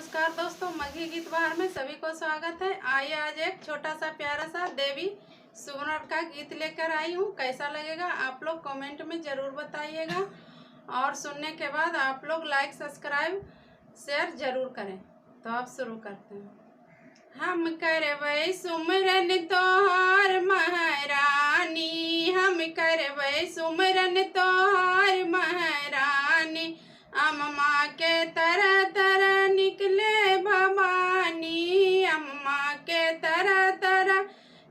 नमस्कार दोस्तों, मघी गीत बहार में सभी को स्वागत है। आइए आज एक छोटा सा प्यारा सा देवी सुमरन का गीत लेकर आई हूँ। कैसा लगेगा आप लोग कमेंट में जरूर बताइएगा और सुनने के बाद आप लोग लाइक सब्सक्राइब शेयर जरूर करें। तो आप शुरू करते हैं। हम करबै सुमरन तोहार महारानी, हम करबै सुमरन तोहार महारानी। अम्मा के तरह तरह निकले भवानी, अम्मा के तरह तरह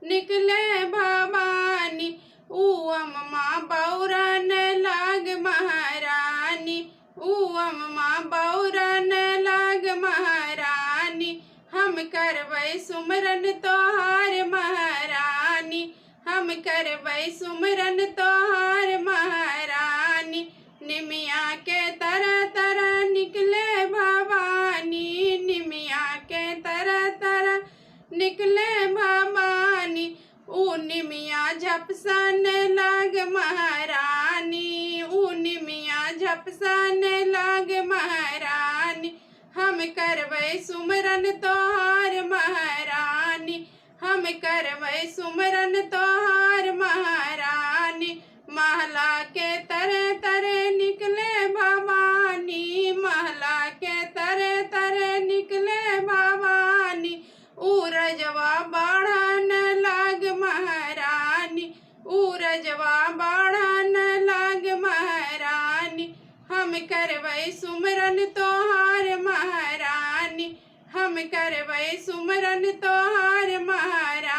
निकले भवानी। ऊ अम्मा बौरन लाग महारानी, ऊ अम्मा बौरन लाग महारानी। हम करबै सुमरन तोहार महारानी, हम करबै सुमरन तोहार महारानी। निमिया के तरह तरह निकले भवानी, निमिया के तरह तरह निकले भवानी। ऊ निमिया झपसन लाग महारानी, ऊ निमिया झपसन लाग महारानी। हम करबै सुमरन तोहार महारानी, हम करबै सुमरन तोहार महारानी। महला के तरह तरह निकले भवानी, महला के तरह तरह निकले भवानी। ऊ रजवा बढ़न लाग महारानी, ऊ रजवा बढ़न लाग महारानी। हम करबै सुमरन तोहार महारानी, हम करबै सुमरन तोहार महारानी।